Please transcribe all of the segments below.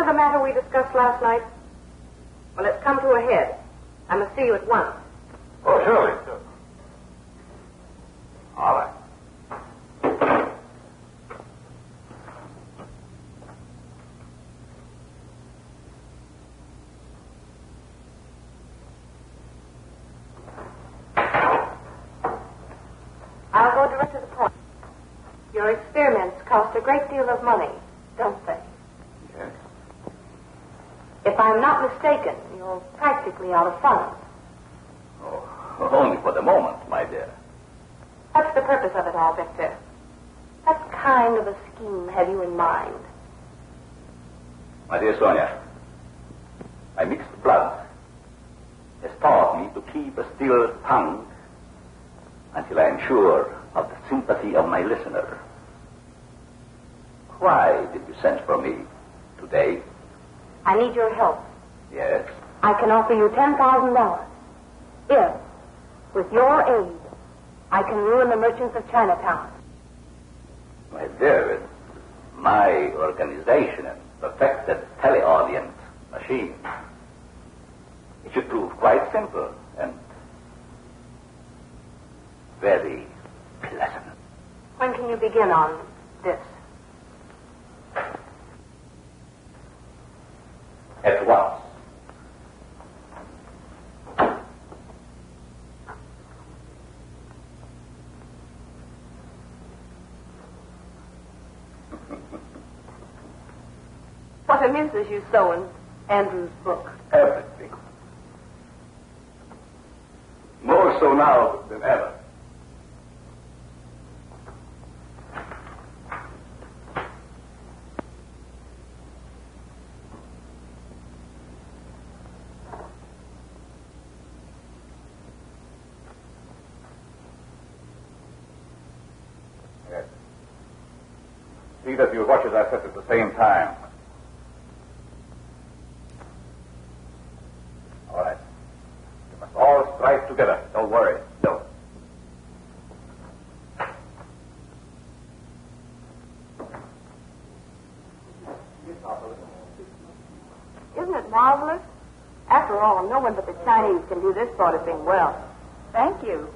the matter we discussed last night? Well, it's come to a head. I must see you at once. Oh, surely. All right. I'll go direct to the point. Your experiments cost a great deal of money, don't they? Yes. If I'm not mistaken, you're practically out of funds. Oh, only for the moment, my dear. What's the purpose of it all, Victor? What kind of a scheme have you in mind? My dear Sonya, my mixed blood has taught me to keep a still tongue until I am sure of the sympathy of my listener. Why did you send for me today? I need your help. Yes? I can offer you $10,000 if, with your aid, I can ruin the merchants of Chinatown. My dear, with my organization and perfected teleaudience machine, it should prove quite simple and very pleasant. When can you begin on this? At once. What amuses you so in Andrew's book? Everything. More so now than ever. Yes. See that your watches are set at the same time. All right. You must all strike together. Don't worry. No. Isn't it marvelous? After all, no one but the Chinese can do this sort of thing well. Thank you.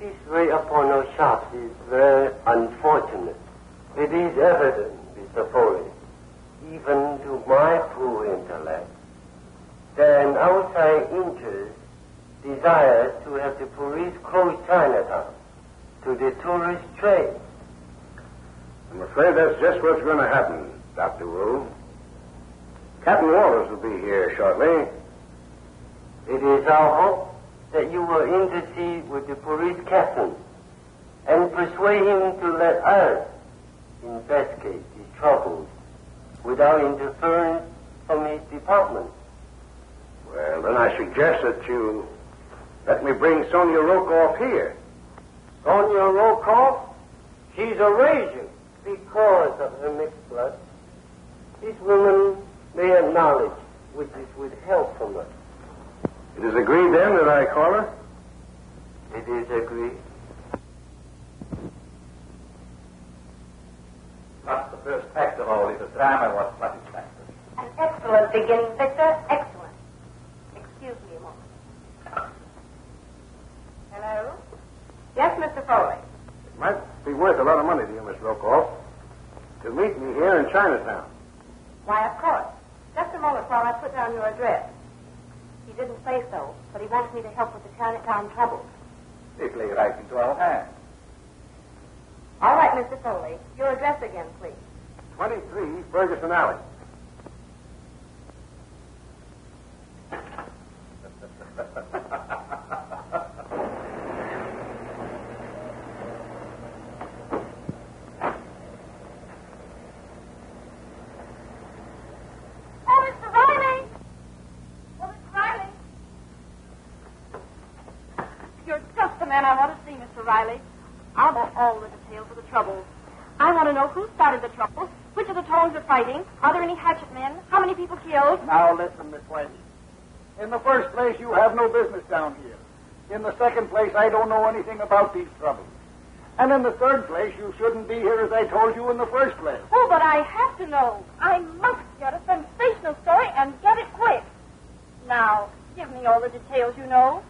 This raid upon our shops is very unfortunate. It is evident, Mr. Forrest, even to my poor intellect, that an outside interest desires to have the police close Chinatown to the tourist trade. I'm afraid that's just what's going to happen, Dr. Wu. Captain Walters will be here shortly. It is our hope that you will intercede with the police captain and persuade him to let us investigate his troubles without interference from his department. Well, then I suggest that you let me bring Sonya Rokoff here. Sonya Rokoff? She's a Eurasian because of her mixed blood. This woman may have knowledge which is withheld from us. It is agreed then that I call her? It is agreed. That's the first act of all. The drama was satisfactory. An excellent beginning, Victor. Excellent. Excuse me a moment. Hello? Yes, Mr. Foley. It might be worth a lot of money to you, Miss Rokoff, to meet me here in Chinatown. Why, of course. Just a moment while I put down your address. He didn't say so, but he wants me to help with the Chinatown troubles. They play right into our hands. All right, Mr. Foley. Your address again, please. 23 Ferguson Alley. Man I want to see, Mr. Riley. I want all the details of the troubles. I want to know who started the troubles, which of the Tongs are fighting, are there any hatchet men, how many people killed. Now listen, Miss Wendy. In the first place, you have no business down here. In the second place, I don't know anything about these troubles. And in the third place, you shouldn't be here as I told you in the first place. Oh, but I have to know. I must get a sensational story and get it quick. Now, give me all the details you know.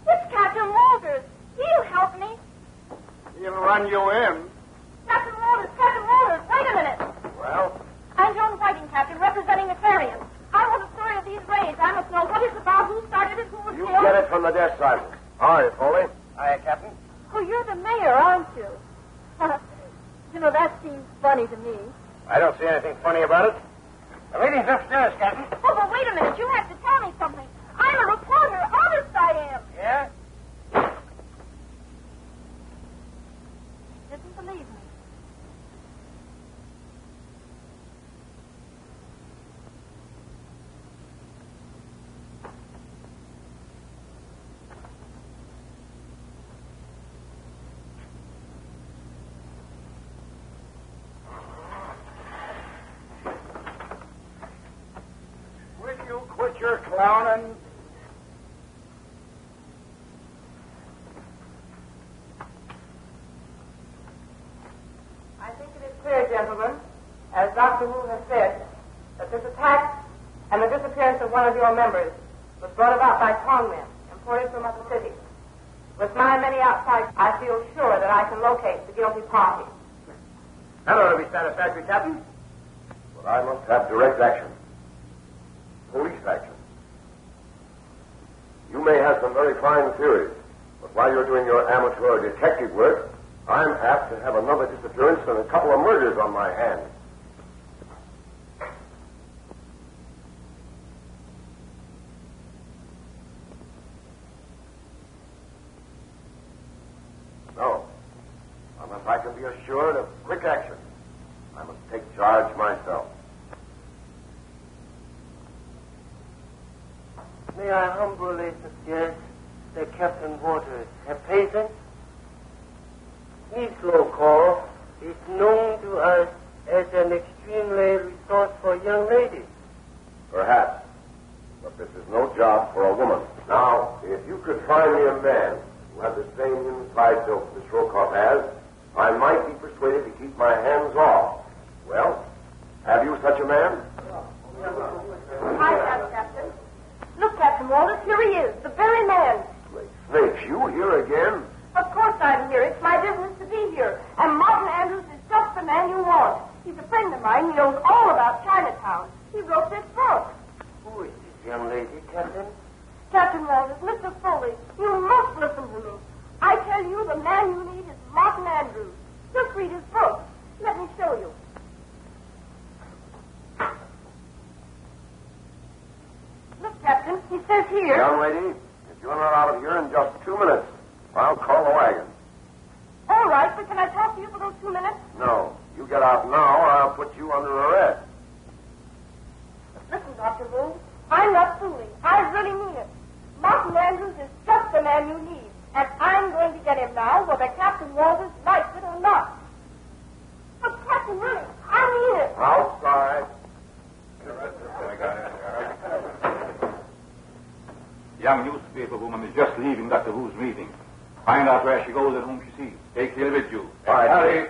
It's Captain Walters. He'll help me. He'll run you in. Captain Walters, wait a minute. Well? I'm Joan Whiting, Captain, representing the Clarion. I want a story of these raids. I must know what it's about, who started it, who was You killed. get it from the desk sergeant. All right, Foley. Aye, Captain. Oh, you're the mayor, aren't you? You know, that seems funny to me. I don't see anything funny about it. The lady's upstairs, Captain. Oh, but wait a minute. You have to tell me something. I'm a reporter. Honest I am. Yeah? Didn't believe me. Will you quit your clowning? I think it is clear, gentlemen, as Dr. Wu has said, that this attack and the disappearance of one of your members was brought about by Tongmen, imported from other cities. With my many outside, I feel sure that I can locate the guilty party. That ought to be satisfactory, Captain. But I must have direct action. Police action. You may have some very fine theories, but while you're doing your amateur detective work, I'm apt to have another disappearance and a couple of murders on my hands. No. Unless I can be assured of quick action, I must take charge myself. May I humbly suggest that Captain Waters have patience? Miss Rokoff is known to us as an extremely resourceful young lady. Perhaps. But this is no job for a woman. Now, if you could find me a man who had the same inside dope Miss Rokoff has, I might be persuaded to keep my hands off. Well, have you such a man? I have, Captain. Look, Captain Walters, here he is, the very man. Great snakes, you here again? Of course I'm here. It's my business to be here. And Martin Andrews is just the man you want. He's a friend of mine. He knows all about Chinatown. He wrote this book. Who is this young lady, Captain? Captain Walters, Mr. Foley, you must listen to me. I tell you, the man you need is Martin Andrews. Just read his book. Let me show you. Look, Captain, he says here... Young lady, if you're not out of here in just 2 minutes, I'll call the wagon. All right, but can I talk to you for those 2 minutes? No. You get out now, or I'll put you under arrest. Listen, Dr. Wu, I'm not fooling. I really mean it. Martin Andrews is just the man you need. And I'm going to get him now, whether Captain Walters likes it or not. But, Captain, really, I mean it. Outside. Young newspaper woman is just leaving Dr. Wu's meeting. Find out where she goes and whom she sees. Take her with you. All right, hurry.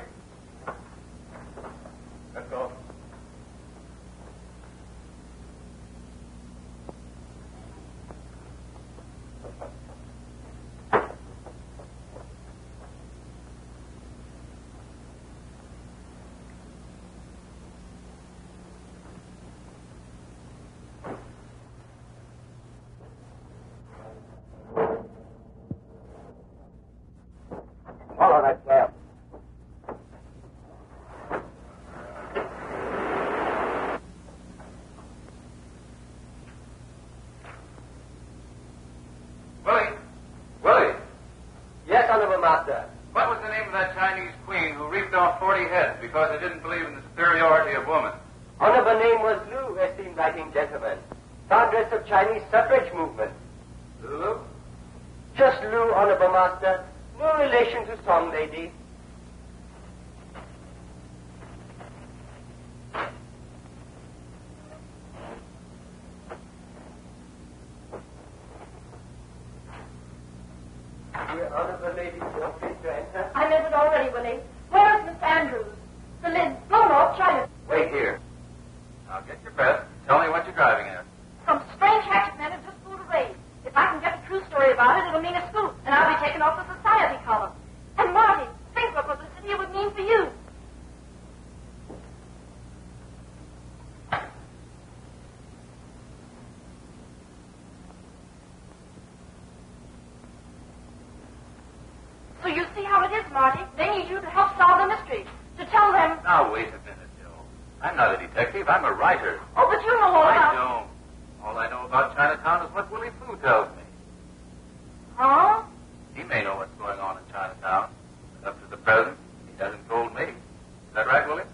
Master. What was the name of that Chinese queen who reaped off 40 heads because they didn't believe in the superiority of woman? Honorable name was Liu, esteemed writing gentleman. Foundress of Chinese suffrage movement. Lulu? Just Liu, Honorable Master. No relation to Song Lady. Your Honorable Lady, feel free to enter. I entered already, Willie. Where is Miss Andrews? The lid blown off China. Wait here. Now get your breath. Tell me what you're driving at. Some strange hatchetmen have just pulled a raid. If I can get a true story about it, it'll mean a scoop, and I'll be taken off the society column. And Marty, think what publicity it would mean for you. So you see how it is, Marty. They need you to help solve the mystery. To tell them... Now, wait a minute, Joe. I'm not a detective. I'm a writer. Oh, but you know all I about... don't. All I know about Chinatown is what Willy Fu tells me. Huh? He may know what's going on in Chinatown, but up to the present, he hasn't told me. Is that right, Willie?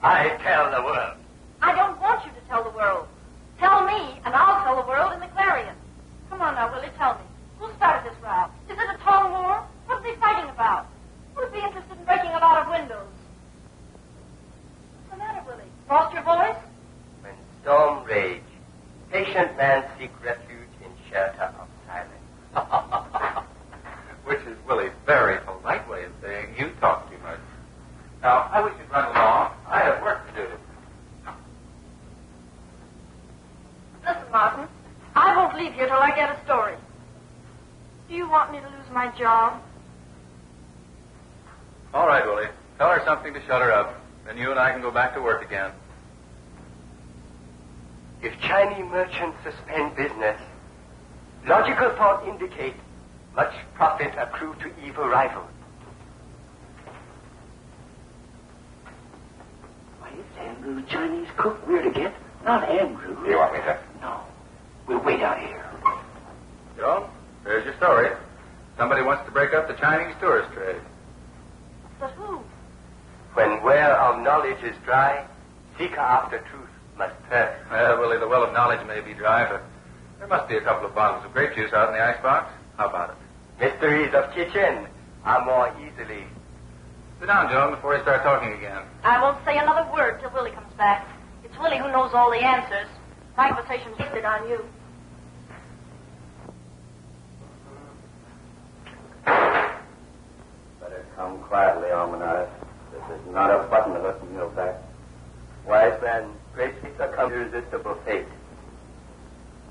I tell the world. I don't want you to tell the world. Tell me, and I'll tell the world in the Clarion. Come on now, Willie, tell me. Who started this row? Is it a Tong war? What are they fighting about? Who'd be interested in breaking a lot of windows? What's the matter, Willie? Lost your voice? When storm rage, patient man seek refuge in shelter of silence. Which is Willie's very polite way of saying you talk too much. Now, I wish you'd run along. I have work to do. Listen, Martin. I won't leave here till I get a story. Do you want me to lose my job? All right, Willie. Tell her something to shut her up. Then you and I can go back to work again. If Chinese merchants suspend business, logical thought indicates much profit accrue to evil rivals. Why, it's Andrew, the Chinese cook. We're to get, not Andrew. You want me to? No. We'll wait out here. Joan, there's your story. Somebody wants to break up the Chinese tourist trade. But who? When well of knowledge is dry, seeker after truth must thirst. Well, Willie, the well of knowledge may be dry, but there must be a couple of bottles of grape juice out in the icebox. How about it? Mysteries of kitchen are more easily. Sit down, Joan, before you start talking again. I won't say another word till Willie comes back. It's Willie who knows all the answers. My conversation's listed on you. Better come quietly, Almanac. This is not a button hook in your back. Wise man, gracefully succumb to irresistible fate.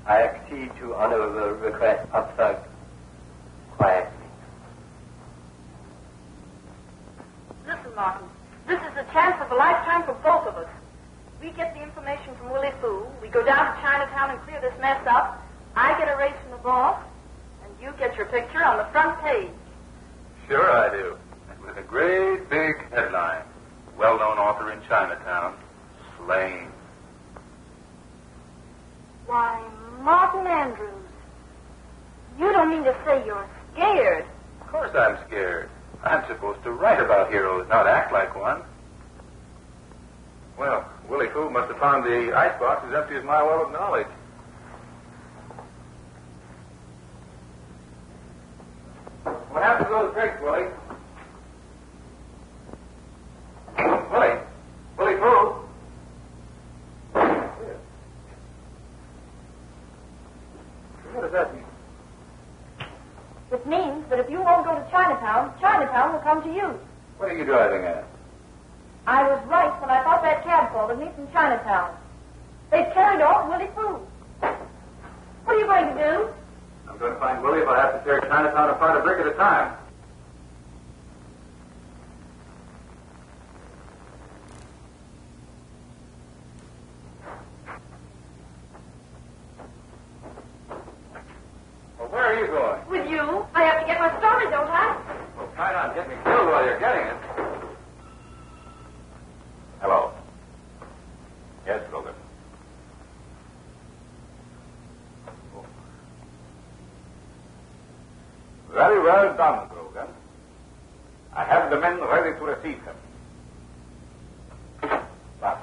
I accede to honorable request of thug. Quietly. Listen, Martin. This is the chance of a lifetime for both of us. We get the information from Willy Fu. We go down to Chinatown and clear this mess up. I get a raise from the boss, and you get your picture on the front page. Sure I do. And with a great big headline. Well-known author in Chinatown, slain. Why, Martin Andrews, you don't mean to say you're scared. Of course I'm scared. I'm supposed to write about heroes, not act like one. Well, Willy Fu must have found the icebox as empty as my well of knowledge. What happened to those drinks, Willie? Willy Fu? What does that mean? It means that if you won't go to Chinatown, Chinatown will come to you. What are you driving at? I was right when I thought that cab called me from Chinatown. They carried off Willy Fu. What are you going to do? I'm going to find Willie if I have to tear Chinatown apart a brick at a time. Well, where are you going? With you. I have to get my story, don't I? Well, try not to get me killed while you're getting it. Hello. Yes, Logan. Very well done, Grogan. I have the men ready to receive him. But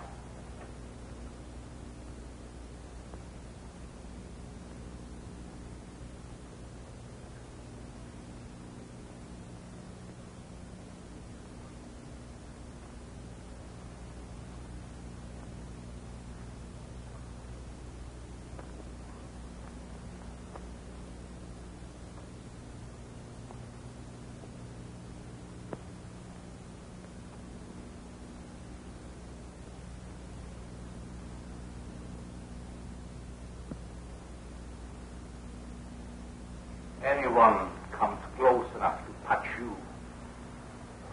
anyone comes close enough to touch you,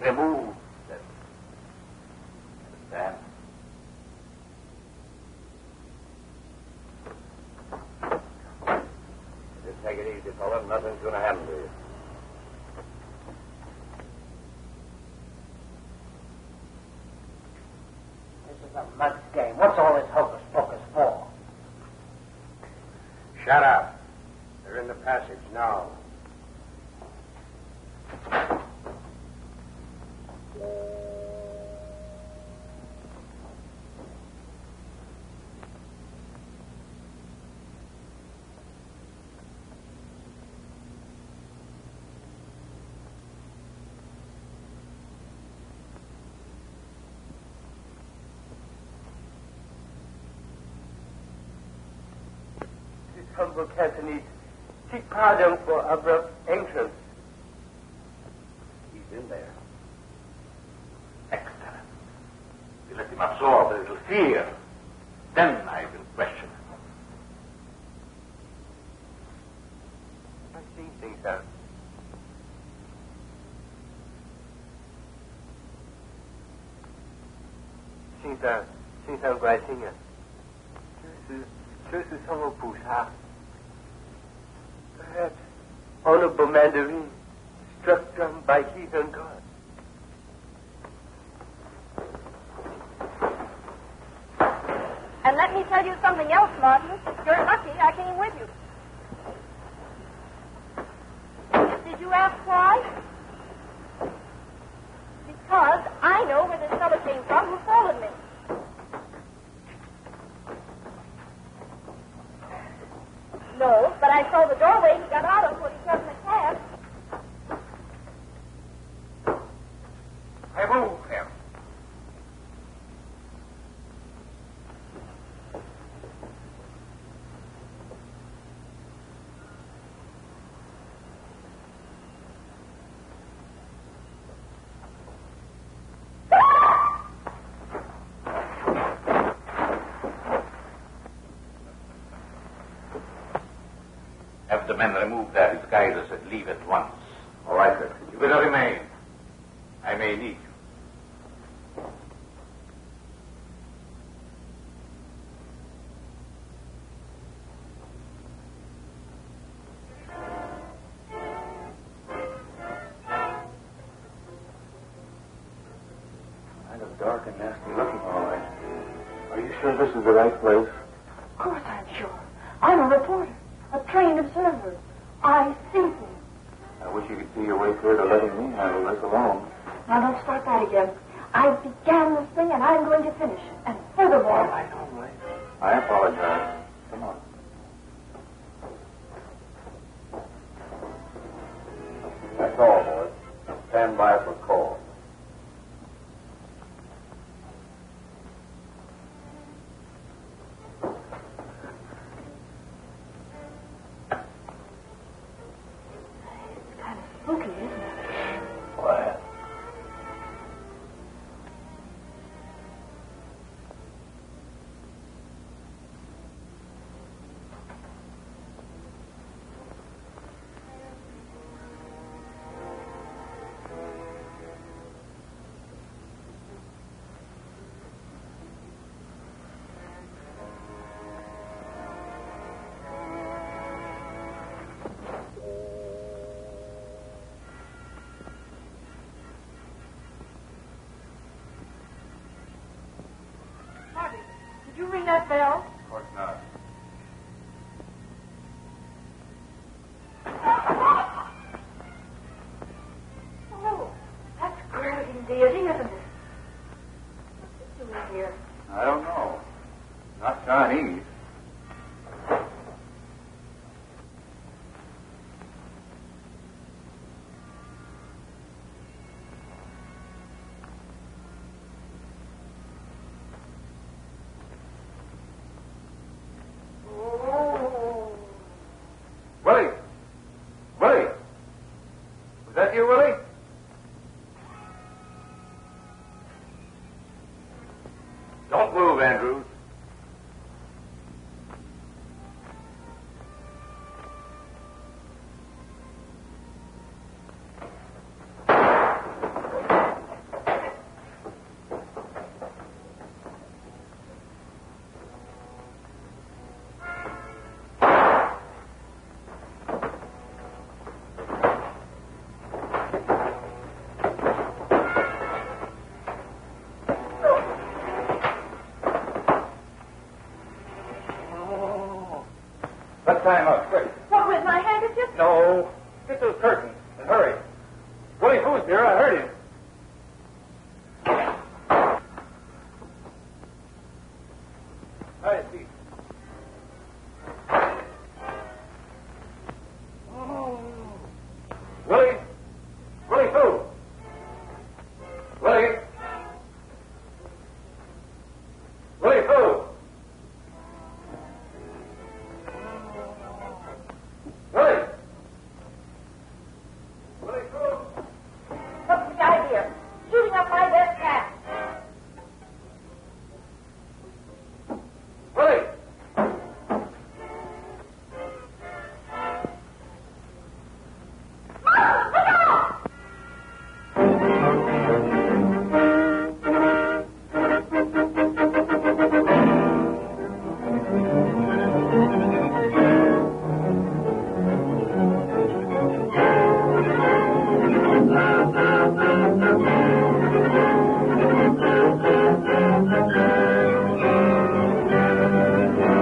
remove them. Understand? Just take it easy, fella. Nothing's going to happen to you. This is a mud game. What's all this hocus pocus for? Shut up. They're in the passage now. This humble Cantonese seek pardon for abrupt entrance. He's in there. Excellent. You let him absorb a little fear. Then I will question him. I see things out. Xin上乖亲啊，这是什么菩萨？ Perhaps Honorable Mandarin struck dumb by heathen gods. And let me tell you something else, Martin. You're lucky I came with you. Did you ask why? Because I know where this fellow came from who followed me. No, but I saw the doorway he got out of when he got in the cab. Remove him. Have the men remove their disguises and leave at once. All right, sir. You better remain. I may need you. Kind of dark and nasty looking, all right. Are you sure this is the right place? Of course I'm sure. I'm a reporter, a trained observer. I see things. I wish you could see your way clear to letting me handle this alone. Now don't start that again. I began this thing and I'm going to finish it. And furthermore... I know, right? I apologize. Come on. That's all, boys. Stand by for call. It's kind of spooky, isn't it? Quiet. Marty, did you ring that bell? Of course not. Oh, that's Let's tie him up, quick. What, with my handkerchief? No. Get those curtains and hurry. Willy Fu's here. I heard him. I see. Willy? Willy Fu? Willy? Willy Fu? Willy? Willy Fu? What's the idea? Shooting up my best hat. Willy?